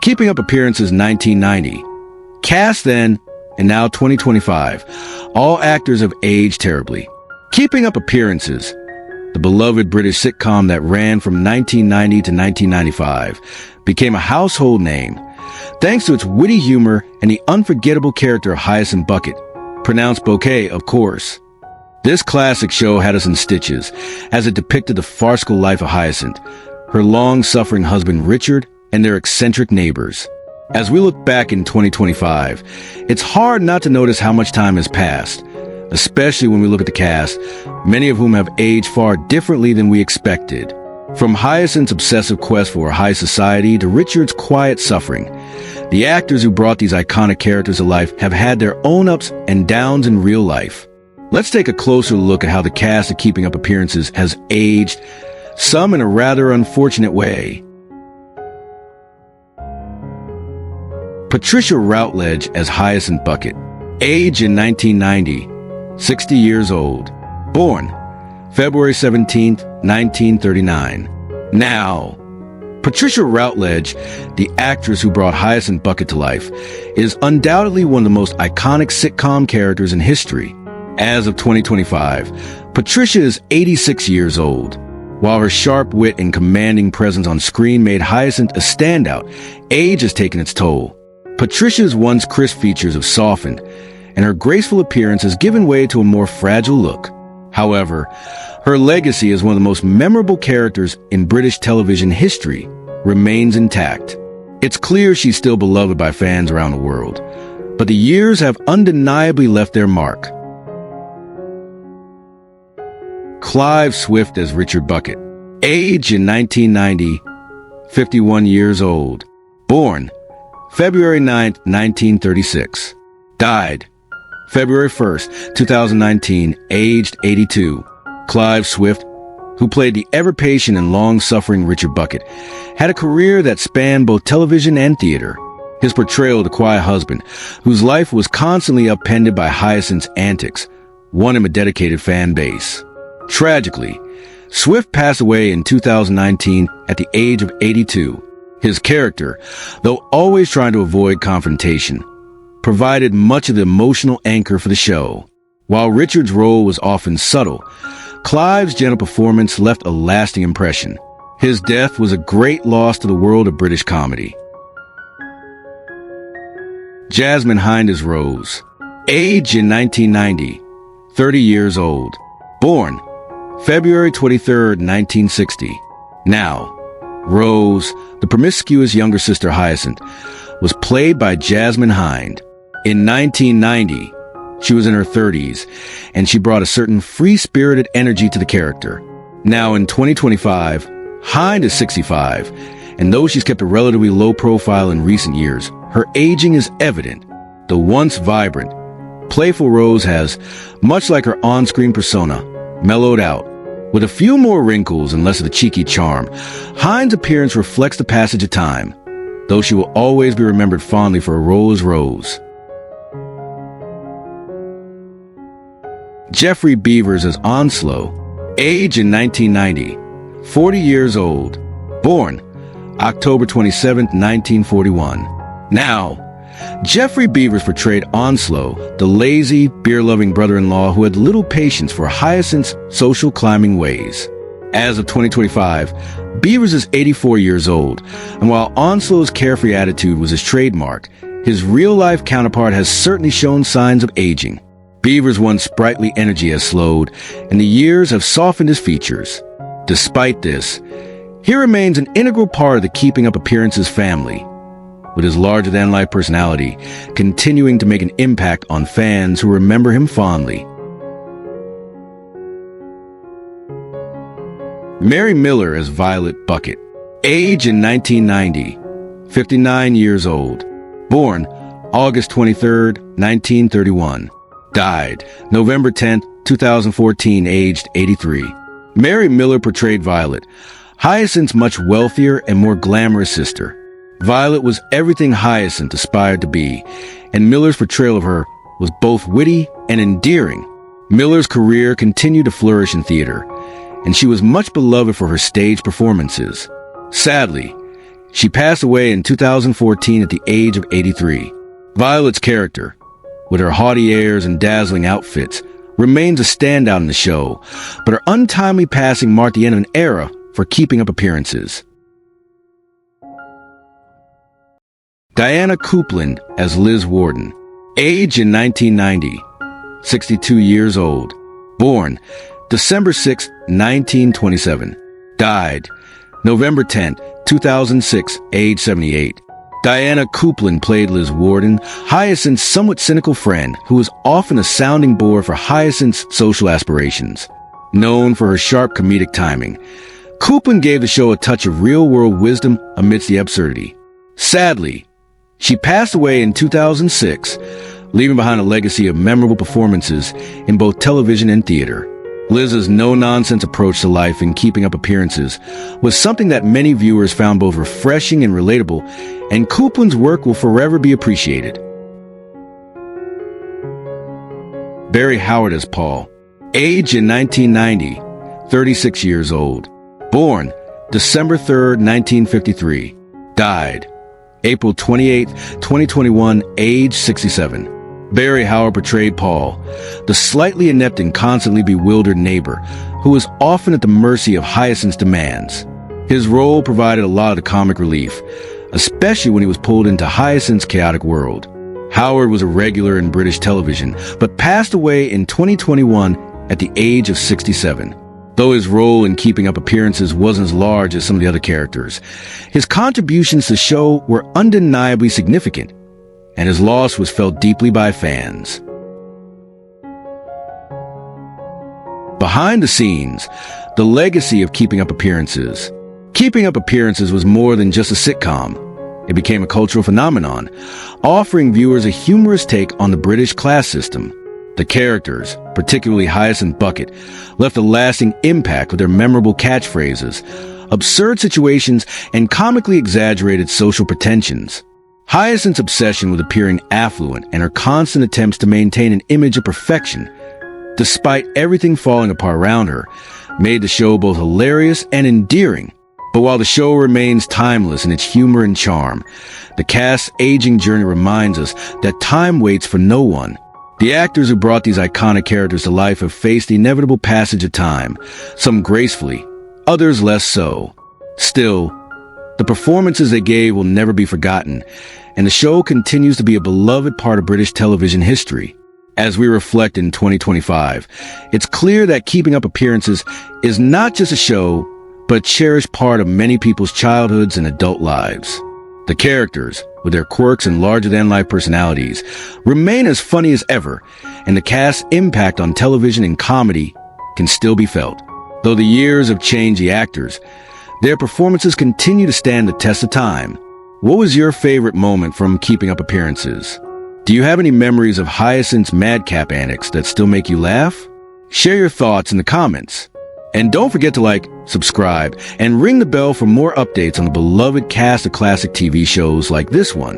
Keeping Up Appearances 1990. Cast then, and now 2025. All actors have aged terribly. Keeping Up Appearances, the beloved British sitcom that ran from 1990 to 1995, became a household name thanks to its witty humor and the unforgettable character of Hyacinth Bucket, pronounced Bouquet, of course. This classic show had us in stitches as it depicted the farcical life of Hyacinth, her long-suffering husband Richard, and their eccentric neighbors. As we look back in 2025, it's hard not to notice how much time has passed, especially when we look at the cast, many of whom have aged far differently than we expected. From Hyacinth's obsessive quest for a high society to Richard's quiet suffering, the actors who brought these iconic characters to life have had their own ups and downs in real life. Let's take a closer look at how the cast of Keeping Up Appearances has aged, some in a rather unfortunate way. Patricia Routledge as Hyacinth Bucket. Age in 1990, 60 years old. Born February 17th, 1939. Now, Patricia Routledge, the actress who brought Hyacinth Bucket to life, is undoubtedly one of the most iconic sitcom characters in history. As of 2025, Patricia is 86 years old. While her sharp wit and commanding presence on screen made Hyacinth a standout, age has taken its toll. Patricia's once crisp features have softened, and her graceful appearance has given way to a more fragile look. However, her legacy as one of the most memorable characters in British television history remains intact. It's clear she's still beloved by fans around the world, but the years have undeniably left their mark. Clive Swift as Richard Bucket. Age in 1990, 51 years old. Born February 9th, 1936. Died February 1st, 2019, aged 82. Clive Swift, who played the ever-patient and long-suffering Richard Bucket, had a career that spanned both television and theater. His portrayal of the quiet husband, whose life was constantly upended by Hyacinth's antics, won him a dedicated fan base. Tragically, Swift passed away in 2019 at the age of 82. His character, though always trying to avoid confrontation, provided much of the emotional anchor for the show. While Richard's role was often subtle, Clive's gentle performance left a lasting impression. His death was a great loss to the world of British comedy. Jasmine Hinders Rose. Age in 1990, 30 years old. Born February 23rd, 1960. Now, Rose, the promiscuous younger sister Hyacinth, was played by Jasmine Hind. In 1990, she was in her 30s, and she brought a certain free-spirited energy to the character. Now in 2025, Hind is 65, and though she's kept a relatively low profile in recent years, her aging is evident. The once vibrant, playful Rose has, much like her on-screen persona, mellowed out. With a few more wrinkles and less of the cheeky charm, Hind's appearance reflects the passage of time, though she will always be remembered fondly for her role as Rose. Jeffrey Beavers as Onslow. Age in 1990, 40 years old. Born October 27, 1941. Now, Jeffrey Beavers portrayed Onslow, the lazy, beer-loving brother-in-law who had little patience for Hyacinth's social climbing ways. As of 2025, Beavers is 84 years old, and while Onslow's carefree attitude was his trademark, his real-life counterpart has certainly shown signs of aging. Beavers' once sprightly energy has slowed, and the years have softened his features. Despite this, he remains an integral part of the Keeping Up Appearances family, with his larger-than-life personality continuing to make an impact on fans who remember him fondly. Mary Miller as Violet Bucket. Age in 1990, 59 years old. Born August 23rd, 1931. Died November 10th, 2014, aged 83. Mary Miller portrayed Violet, Hyacinth's much wealthier and more glamorous sister. Violet was everything Hyacinth aspired to be, and Miller's portrayal of her was both witty and endearing. Miller's career continued to flourish in theater, and she was much beloved for her stage performances. Sadly, She passed away in 2014 at the age of 83. Violet's character, with her haughty airs and dazzling outfits, remains a standout in the show, but her untimely passing marked the end of an era for keeping up appearances. Diana Coupland as Liz Warden. Age in 1990. 62 years old. Born December 6, 1927. Died November 10, 2006, age 78. Diana Coupland played Liz Warden, Hyacinth's somewhat cynical friend who was often a sounding board for Hyacinth's social aspirations. Known for her sharp comedic timing, Coupland gave the show a touch of real-world wisdom amidst the absurdity. Sadly, she passed away in 2006, leaving behind a legacy of memorable performances in both television and theater. Liz's no-nonsense approach to life and keeping up appearances was something that many viewers found both refreshing and relatable, and Coupland's work will forever be appreciated. Barry Howard as Paul. Age in 1990, 36 years old. Born December 3, 1953. Died April 28, 2021, age 67. Barry Howard portrayed Paul, the slightly inept and constantly bewildered neighbor who was often at the mercy of Hyacinth's demands. His role provided a lot of the comic relief, especially when he was pulled into Hyacinth's chaotic world. Howard was a regular in British television, but passed away in 2021 at the age of 67. Though his role in keeping up appearances wasn't as large as some of the other characters, his contributions to the show were undeniably significant, and his loss was felt deeply by fans. Behind the scenes, the legacy of Keeping Up Appearances. Keeping Up Appearances was more than just a sitcom. It became a cultural phenomenon, offering viewers a humorous take on the British class system. The characters, particularly Hyacinth Bucket, left a lasting impact with their memorable catchphrases, absurd situations, and comically exaggerated social pretensions. Hyacinth's obsession with appearing affluent and her constant attempts to maintain an image of perfection, despite everything falling apart around her, made the show both hilarious and endearing. But while the show remains timeless in its humor and charm, the cast's aging journey reminds us that time waits for no one. The actors who brought these iconic characters to life have faced the inevitable passage of time, some gracefully, others less so. Still, the performances they gave will never be forgotten, and the show continues to be a beloved part of British television history. As we reflect in 2025, it's clear that Keeping Up Appearances is not just a show, but a cherished part of many people's childhoods and adult lives. The characters, with their quirks and larger-than-life personalities, remain as funny as ever, and the cast's impact on television and comedy can still be felt. Though the years have changed the actors, their performances continue to stand the test of time. What was your favorite moment from Keeping Up Appearances? Do you have any memories of Hyacinth's madcap antics that still make you laugh? Share your thoughts in the comments. And don't forget to like, subscribe, and ring the bell for more updates on the beloved cast of classic TV shows like this one.